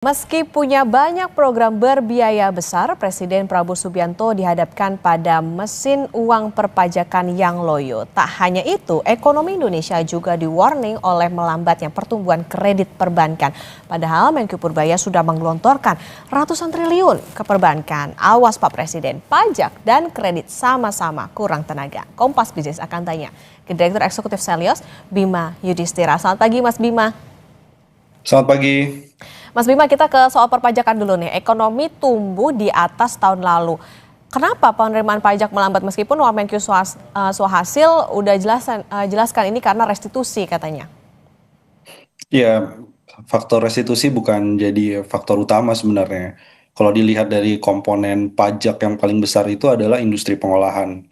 Meski punya banyak program berbiaya besar, Presiden Prabowo Subianto dihadapkan pada mesin uang perpajakan yang loyo. Tak hanya itu, ekonomi Indonesia juga di-warning oleh melambatnya pertumbuhan kredit perbankan. Padahal Menko Purbaya sudah menggelontorkan ratusan triliun ke perbankan. Awas Pak Presiden, pajak dan kredit sama-sama kurang tenaga. Kompas Bisnis akan tanya ke Direktur Eksekutif Selyos, Bima Yudhistira. Selamat pagi Mas Bima. Selamat pagi. Mas Bima, kita ke soal perpajakan dulu nih. Ekonomi tumbuh di atas tahun lalu. Kenapa penerimaan pajak melambat meskipun Wamenkyu Swahasil udah jelaskan ini karena restitusi katanya? Ya, faktor restitusi bukan jadi faktor utama sebenarnya. Kalau dilihat dari komponen pajak yang paling besar itu adalah industri pengolahan.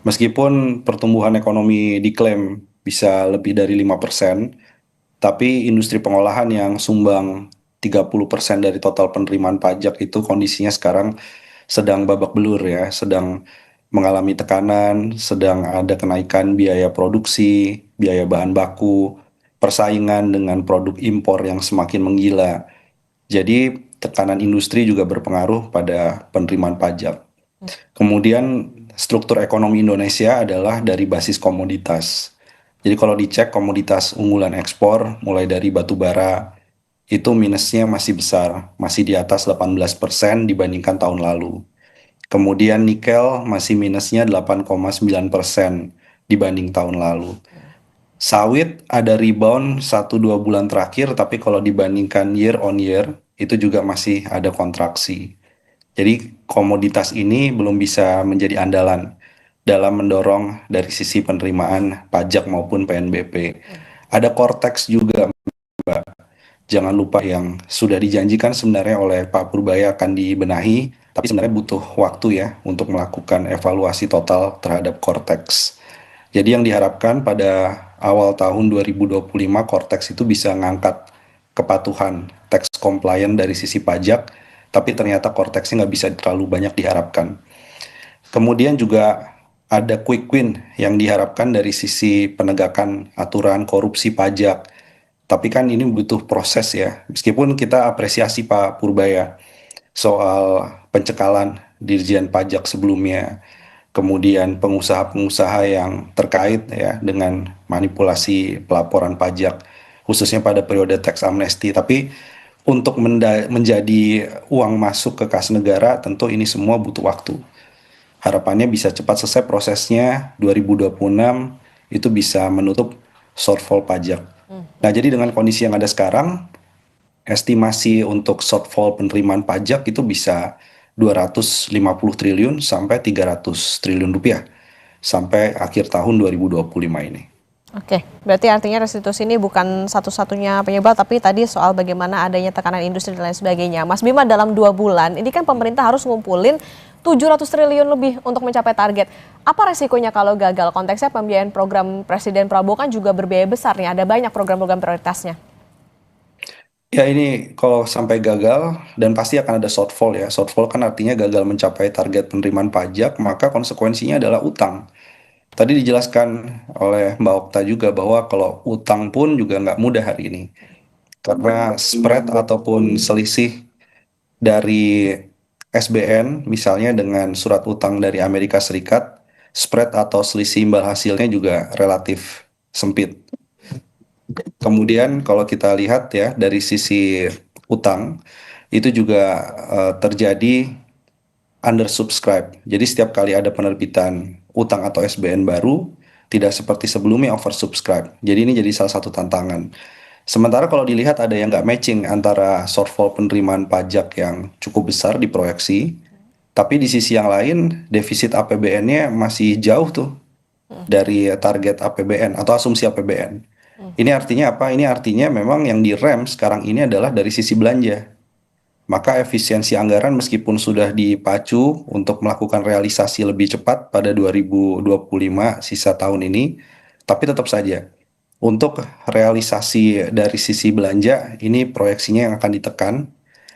Meskipun pertumbuhan ekonomi diklaim bisa lebih dari 5%, tapi industri pengolahan yang sumbang 30% dari total penerimaan pajak itu kondisinya sekarang sedang babak belur ya, sedang mengalami tekanan, sedang ada kenaikan biaya produksi, biaya bahan baku, persaingan dengan produk impor yang semakin menggila. Jadi tekanan industri juga berpengaruh pada penerimaan pajak. Kemudian struktur ekonomi Indonesia adalah dari basis komoditas. Jadi kalau dicek komoditas unggulan ekspor mulai dari batu bara itu minusnya masih besar, masih di atas 18% dibandingkan tahun lalu. Kemudian nikel masih minusnya 8,9% dibanding tahun lalu. Sawit ada rebound 1-2 bulan terakhir, tapi kalau dibandingkan year on year itu juga masih ada kontraksi. Jadi komoditas ini belum bisa menjadi andalan dalam mendorong dari sisi penerimaan pajak maupun PNBP. Ada Cortex juga, Mbak. Jangan lupa yang sudah dijanjikan sebenarnya oleh Pak Purbaya akan dibenahi, tapi sebenarnya butuh waktu ya untuk melakukan evaluasi total terhadap Cortex. Jadi yang diharapkan pada awal tahun 2025 Cortex itu bisa ngangkat kepatuhan tax compliant dari sisi pajak, tapi ternyata Cortexnya nggak bisa terlalu banyak diharapkan. Kemudian juga ada quick win yang diharapkan dari sisi penegakan aturan korupsi pajak. Tapi kan ini butuh proses ya. Meskipun kita apresiasi Pak Purbaya soal pencekalan Dirjen Pajak sebelumnya, kemudian pengusaha-pengusaha yang terkait ya dengan manipulasi pelaporan pajak, khususnya pada periode tax amnesty. Tapi untuk menjadi uang masuk ke kas negara, tentu ini semua butuh waktu. Harapannya bisa cepat selesai prosesnya, 2026 itu bisa menutup shortfall pajak. Nah, jadi dengan kondisi yang ada sekarang, estimasi untuk shortfall penerimaan pajak itu bisa 250 triliun sampai 300 triliun rupiah sampai akhir tahun 2025 ini. Oke, berarti artinya restitusi ini bukan satu-satunya penyebab, tapi tadi soal bagaimana adanya tekanan industri dan lain sebagainya. Mas Bima, dalam 2 bulan, ini kan pemerintah harus ngumpulin 700 triliun lebih untuk mencapai target. Apa resikonya kalau gagal? Konteksnya pembiayaan program Presiden Prabowo kan juga berbiaya besar nih, ada banyak program-program prioritasnya. Ya ini kalau sampai gagal dan pasti akan ada shortfall ya. Shortfall kan artinya gagal mencapai target penerimaan pajak, maka konsekuensinya adalah utang. Tadi dijelaskan oleh Mbak Okta juga bahwa kalau utang pun juga nggak mudah hari ini. Karena spread ataupun selisih dari SBN misalnya dengan surat utang dari Amerika Serikat, spread atau selisih imbal hasilnya juga relatif sempit. Kemudian kalau kita lihat ya dari sisi utang, itu juga terjadi undersubscribe. Jadi setiap kali ada penerbitan utang atau SBN baru, tidak seperti sebelumnya oversubscribe. Jadi ini jadi salah satu tantangan. Sementara kalau dilihat ada yang nggak matching antara shortfall penerimaan pajak yang cukup besar diproyeksi, tapi di sisi yang lain defisit APBN-nya masih jauh tuh dari target APBN atau asumsi APBN. Ini artinya apa? Ini artinya memang yang direm sekarang ini adalah dari sisi belanja. Maka efisiensi anggaran meskipun sudah dipacu untuk melakukan realisasi lebih cepat pada 2025 sisa tahun ini, tapi tetap saja untuk realisasi dari sisi belanja ini proyeksinya yang akan ditekan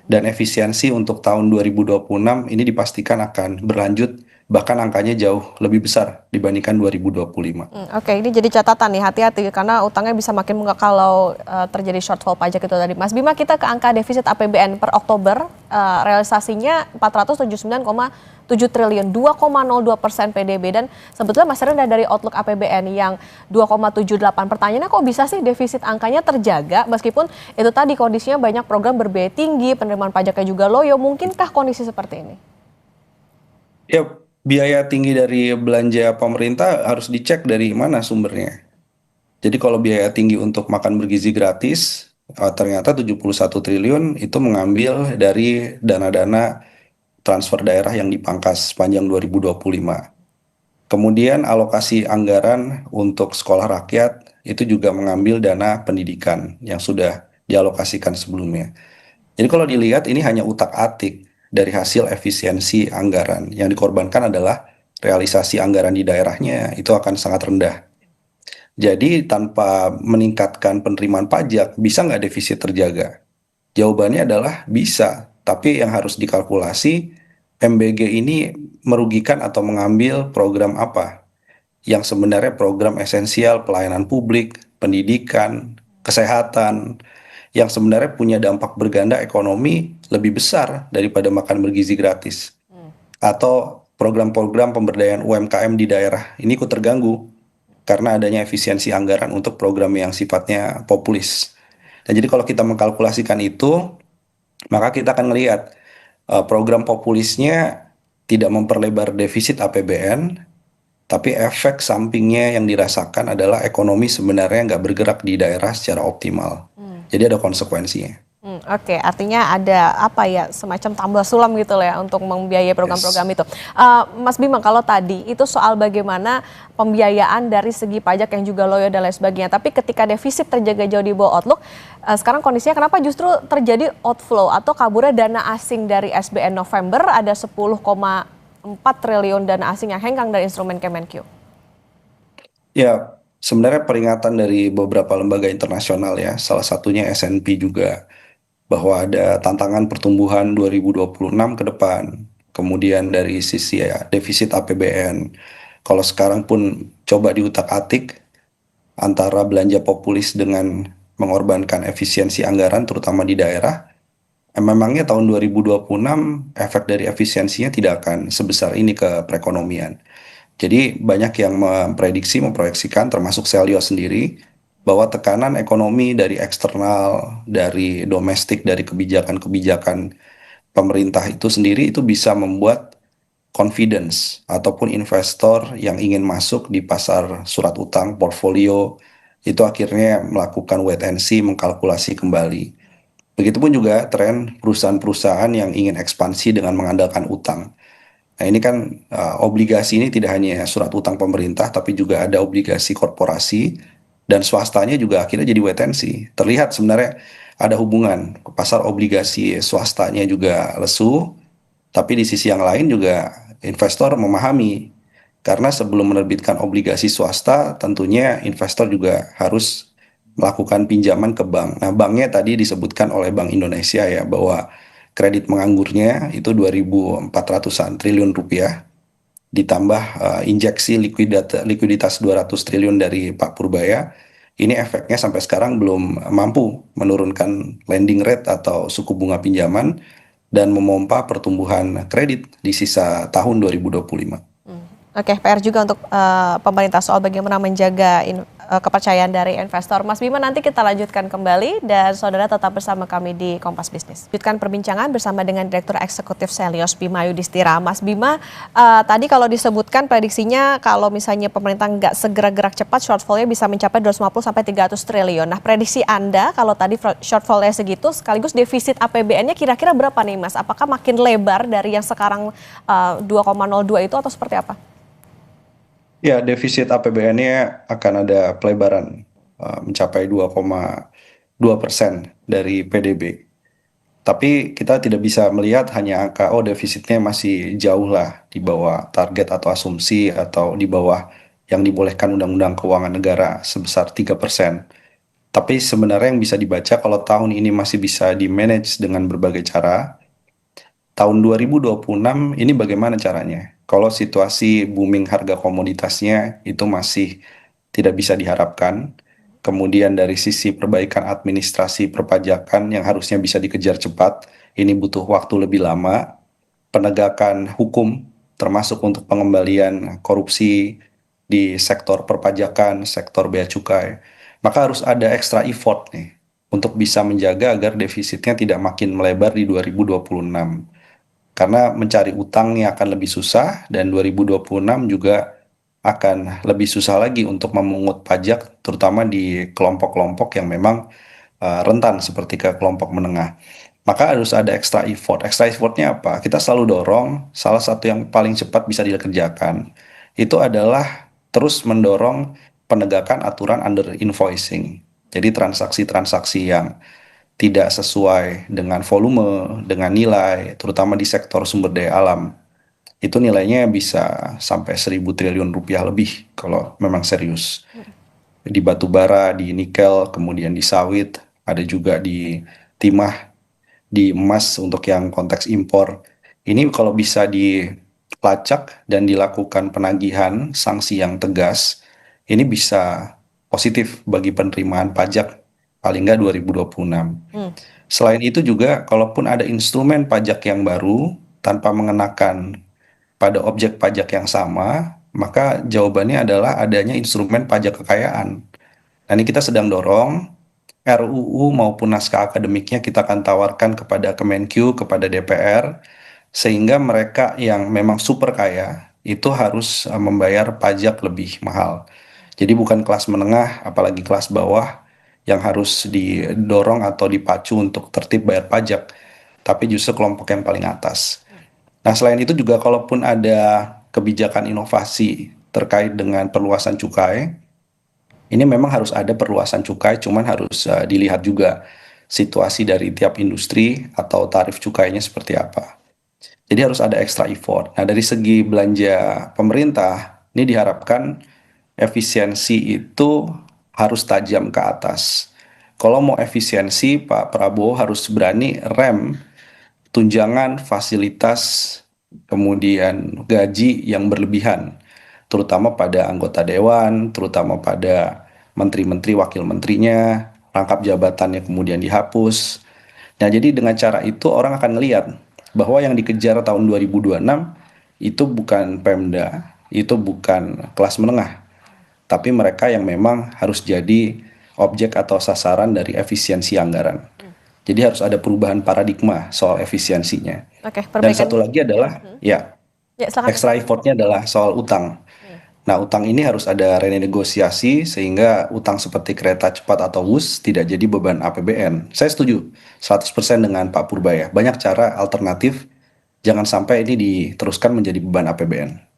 dan efisiensi untuk tahun 2026 ini dipastikan akan berlanjut bahkan angkanya jauh lebih besar dibandingkan 2025. Oke, ini jadi catatan nih, hati-hati karena utangnya bisa makin menguat kalau terjadi shortfall pajak itu tadi. Mas Bima, kita ke angka defisit APBN per Oktober, realisasinya 479,7 triliun, 2,02% PDB, dan sebetulnya masih rendah dari outlook APBN yang 2,78. Pertanyaannya kok bisa sih defisit angkanya terjaga meskipun itu tadi kondisinya banyak program berbiaya tinggi, penerimaan pajaknya juga loyo, mungkinkah kondisi seperti ini? Ya, biaya tinggi dari belanja pemerintah harus dicek dari mana sumbernya. Jadi kalau biaya tinggi untuk makan bergizi gratis, ternyata 71 triliun itu mengambil dari dana-dana transfer daerah yang dipangkas sepanjang 2025. Kemudian alokasi anggaran untuk sekolah rakyat itu juga mengambil dana pendidikan yang sudah dialokasikan sebelumnya. Jadi kalau dilihat ini hanya utak-atik dari hasil efisiensi anggaran. Yang dikorbankan adalah realisasi anggaran di daerahnya itu akan sangat rendah. Jadi tanpa meningkatkan penerimaan pajak, bisa nggak defisit terjaga? Jawabannya adalah bisa, tapi yang harus dikalkulasi MBG ini merugikan atau mengambil program apa yang sebenarnya program esensial pelayanan publik, pendidikan, kesehatan, yang sebenarnya punya dampak berganda ekonomi lebih besar daripada makan bergizi gratis. Atau program-program pemberdayaan UMKM di daerah ini ikut terganggu karena adanya efisiensi anggaran untuk program yang sifatnya populis. Dan jadi kalau kita mengkalkulasikan itu, maka kita akan melihat program populisnya tidak memperlebar defisit APBN, tapi efek sampingnya yang dirasakan adalah ekonomi sebenarnya nggak bergerak di daerah secara optimal. Jadi ada konsekuensinya. Oke, artinya ada apa ya, semacam tambal sulam gitu lah ya untuk membiayai program-program Yes. itu. Mas Bima, kalau tadi itu soal bagaimana pembiayaan dari segi pajak yang juga loyo dan lain sebagainya. Tapi ketika defisit terjaga jauh di bawah outlook, sekarang kondisinya kenapa justru terjadi outflow atau kaburnya dana asing dari SBN November, ada 10,4 triliun dana asing yang hengkang dari instrumen Kemenkyu. Ya, sebenarnya peringatan dari beberapa lembaga internasional ya, salah satunya S&P juga, bahwa ada tantangan pertumbuhan 2026 ke depan. Kemudian dari sisi ya, defisit APBN. Kalau sekarang pun coba diutak-atik antara belanja populis dengan mengorbankan efisiensi anggaran terutama di daerah, memangnya tahun 2026 efek dari efisiensinya tidak akan sebesar ini ke perekonomian. Jadi banyak yang memprediksi, memproyeksikan termasuk Selyo sendiri bahwa tekanan ekonomi dari eksternal, dari domestik, dari kebijakan-kebijakan pemerintah itu sendiri itu bisa membuat confidence ataupun investor yang ingin masuk di pasar surat utang portfolio itu akhirnya melakukan wait and see, mengkalkulasi kembali. Begitupun juga tren perusahaan-perusahaan yang ingin ekspansi dengan mengandalkan utang. Nah, ini kan obligasi ini tidak hanya surat utang pemerintah, tapi juga ada obligasi korporasi dan swastanya juga akhirnya jadi wait and see. Terlihat sebenarnya ada hubungan. Pasar obligasi swastanya juga lesu, tapi di sisi yang lain juga investor memahami. Karena sebelum menerbitkan obligasi swasta, tentunya investor juga harus melakukan pinjaman ke bank. Nah, banknya tadi disebutkan oleh Bank Indonesia ya, bahwa kredit menganggurnya itu 2.400-an triliun rupiah, ditambah injeksi likuiditas 200 triliun dari Pak Purbaya. Ini efeknya sampai sekarang belum mampu menurunkan lending rate atau suku bunga pinjaman dan memompa pertumbuhan kredit di sisa tahun 2025. Oke, PR juga untuk pemerintah soal bagaimana menjaga kepercayaan dari investor. Mas Bima, nanti kita lanjutkan kembali dan saudara tetap bersama kami di Kompas Bisnis. Lanjutkan perbincangan bersama dengan Direktur Eksekutif Selyos Bima Yudhistira. Mas Bima, tadi kalau disebutkan prediksinya kalau misalnya pemerintah nggak segera gerak cepat, shortfall-nya bisa mencapai 250 sampai 300 triliun. Nah, prediksi Anda kalau tadi shortfall-nya segitu, sekaligus defisit APBN-nya kira-kira berapa nih, Mas? Apakah makin lebar dari yang sekarang 2,02 itu atau seperti apa? Ya, defisit APBN-nya akan ada pelebaran mencapai 2,2% dari PDB. Tapi kita tidak bisa melihat hanya angka, oh defisitnya masih jauh lah di bawah target atau asumsi atau di bawah yang dibolehkan Undang-Undang Keuangan Negara sebesar 3%. Tapi sebenarnya yang bisa dibaca kalau tahun ini masih bisa di-manage dengan berbagai cara, tahun 2026 ini bagaimana caranya? Kalau situasi booming harga komoditasnya itu masih tidak bisa diharapkan, kemudian dari sisi perbaikan administrasi perpajakan yang harusnya bisa dikejar cepat, ini butuh waktu lebih lama, penegakan hukum termasuk untuk pengembalian korupsi di sektor perpajakan, sektor bea cukai, maka harus ada extra effort nih untuk bisa menjaga agar defisitnya tidak makin melebar di 2026. Karena mencari utangnya akan lebih susah dan 2026 juga akan lebih susah lagi untuk memungut pajak terutama di kelompok-kelompok yang memang rentan seperti ke kelompok menengah. Maka harus ada extra effort. Extra effortnya apa? Kita selalu dorong, salah satu yang paling cepat bisa dikerjakan, itu adalah terus mendorong penegakan aturan under invoicing. Jadi transaksi-transaksi yang tidak sesuai dengan volume, dengan nilai, terutama di sektor sumber daya alam, itu nilainya bisa sampai 1.000 triliun rupiah lebih kalau memang serius. Di batu bara, di nikel, kemudian di sawit, ada juga di timah, di emas untuk yang konteks impor. Ini kalau bisa dilacak dan dilakukan penagihan sanksi yang tegas, ini bisa positif bagi penerimaan pajak paling nggak 2026. Hmm. Selain itu juga, kalaupun ada instrumen pajak yang baru tanpa mengenakan pada objek pajak yang sama, maka jawabannya adalah adanya instrumen pajak kekayaan. Nah, ini kita sedang dorong RUU maupun naskah akademiknya kita akan tawarkan kepada Kemenq, kepada DPR, sehingga mereka yang memang super kaya itu harus membayar pajak lebih mahal. Jadi bukan kelas menengah, apalagi kelas bawah yang harus didorong atau dipacu untuk tertib bayar pajak, tapi justru kelompok yang paling atas. Nah, selain itu juga kalaupun ada kebijakan inovasi terkait dengan perluasan cukai, ini memang harus ada perluasan cukai, cuman harus dilihat juga situasi dari tiap industri atau tarif cukainya seperti apa. Jadi harus ada extra effort. Nah, dari segi belanja pemerintah, ini diharapkan efisiensi itu harus tajam ke atas. Kalau mau efisiensi, Pak Prabowo harus berani rem tunjangan, fasilitas, kemudian gaji yang berlebihan, terutama pada anggota dewan, terutama pada menteri-menteri, wakil menterinya, rangkap jabatannya kemudian dihapus. Nah, jadi dengan cara itu orang akan melihat bahwa yang dikejar tahun 2026 itu bukan Pemda, itu bukan kelas menengah, tapi mereka yang memang harus jadi objek atau sasaran dari efisiensi anggaran. Jadi harus ada perubahan paradigma soal efisiensinya. Oke, Dan perbaikan. satu lagi adalah, ya, Ya, silakan. extra effortnya adalah soal utang. Nah, utang ini harus ada renegosiasi sehingga utang seperti kereta cepat atau WUS tidak jadi beban APBN. Saya setuju 100% dengan Pak Purbaya. Banyak cara alternatif, jangan sampai ini diteruskan menjadi beban APBN.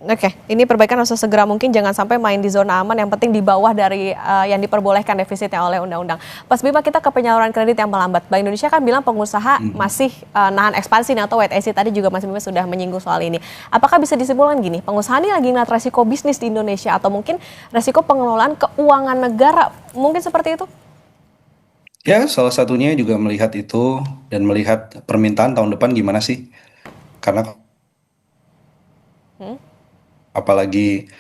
Oke, ini perbaikan harus segera mungkin, jangan sampai main di zona aman, yang penting di bawah dari yang diperbolehkan defisitnya oleh undang-undang. Pas Bima, kita ke penyaluran kredit yang melambat. Bank Indonesia kan bilang pengusaha masih nahan ekspansi atau wait and see, tadi juga Mas Bima sudah menyinggung soal ini. Apakah bisa disimpulkan gini, pengusaha ini lagi ngeliat resiko bisnis di Indonesia atau mungkin resiko pengelolaan keuangan negara, mungkin seperti itu? Ya, salah satunya juga melihat itu dan melihat permintaan tahun depan gimana sih. Karena apalagi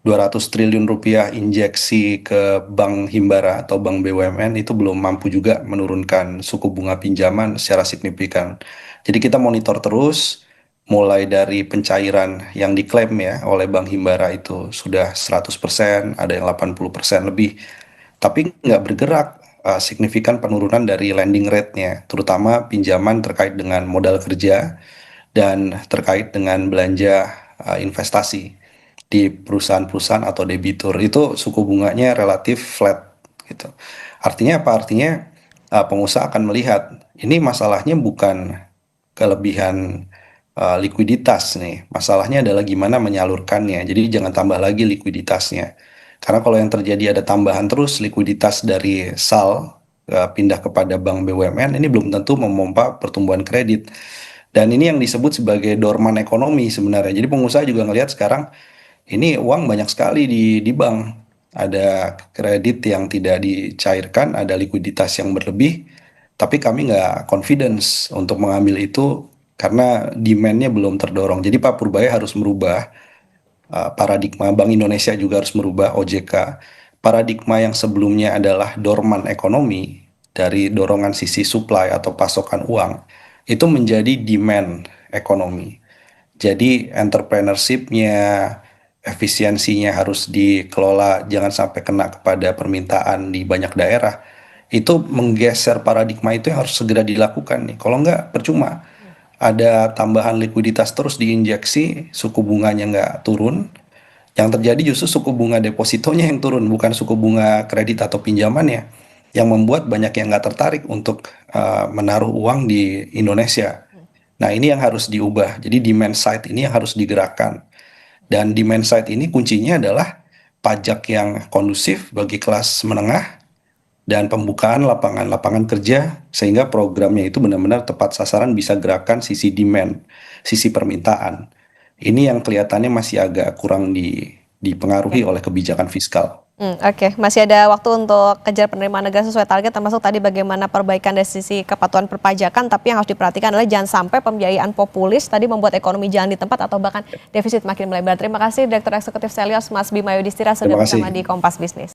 200 triliun rupiah injeksi ke Bank Himbara atau Bank BUMN itu belum mampu juga menurunkan suku bunga pinjaman secara signifikan. Jadi kita monitor terus, mulai dari pencairan yang diklaim ya oleh Bank Himbara itu sudah 100%, ada yang 80% lebih, tapi nggak bergerak signifikan penurunan dari lending rate-nya, terutama pinjaman terkait dengan modal kerja dan terkait dengan belanja investasi di perusahaan-perusahaan atau debitur itu suku bunganya relatif flat gitu. Artinya apa? Artinya pengusaha akan melihat ini masalahnya bukan kelebihan likuiditas nih. Masalahnya adalah gimana menyalurkannya. Jadi jangan tambah lagi likuiditasnya. Karena kalau yang terjadi ada tambahan terus likuiditas dari SAL pindah kepada bank BUMN, ini belum tentu memompa pertumbuhan kredit. Dan ini yang disebut sebagai dorman ekonomi sebenarnya. Jadi pengusaha juga ngelihat sekarang ini uang banyak sekali di bank. Ada kredit yang tidak dicairkan, ada likuiditas yang berlebih, tapi kami nggak confidence untuk mengambil itu karena demand-nya belum terdorong. Jadi Pak Purbaya harus merubah paradigma, Bank Indonesia juga harus merubah, OJK. Paradigma yang sebelumnya adalah dorman ekonomi, dari dorongan sisi supply atau pasokan uang, itu menjadi demand ekonomi. Jadi entrepreneurship-nya, efisiensinya harus dikelola, jangan sampai kena kepada permintaan di banyak daerah. Itu menggeser paradigma itu yang harus segera dilakukan nih. Kalau nggak, percuma. Ada tambahan likuiditas terus diinjeksi, suku bunganya nggak turun. Yang terjadi justru suku bunga depositonya yang turun, bukan suku bunga kredit atau pinjamannya. Yang membuat banyak yang nggak tertarik untuk menaruh uang di Indonesia. Nah, ini yang harus diubah. Jadi demand side ini yang harus digerakkan. Dan demand side ini kuncinya adalah pajak yang kondusif bagi kelas menengah dan pembukaan lapangan-lapangan kerja sehingga programnya itu benar-benar tepat sasaran, bisa gerakan sisi demand, sisi permintaan. Ini yang kelihatannya masih agak kurang dipengaruhi oleh kebijakan fiskal. Oke, masih ada waktu untuk kejar penerimaan negara sesuai target, termasuk tadi bagaimana perbaikan dari sisi kepatuhan perpajakan, tapi yang harus diperhatikan adalah jangan sampai pembiayaan populis tadi membuat ekonomi jalan di tempat atau bahkan defisit makin melebar. Terima kasih Direktur Eksekutif Selios Mas Bima Yudhistira sudah Terima bersama kasih. di Kompas Bisnis.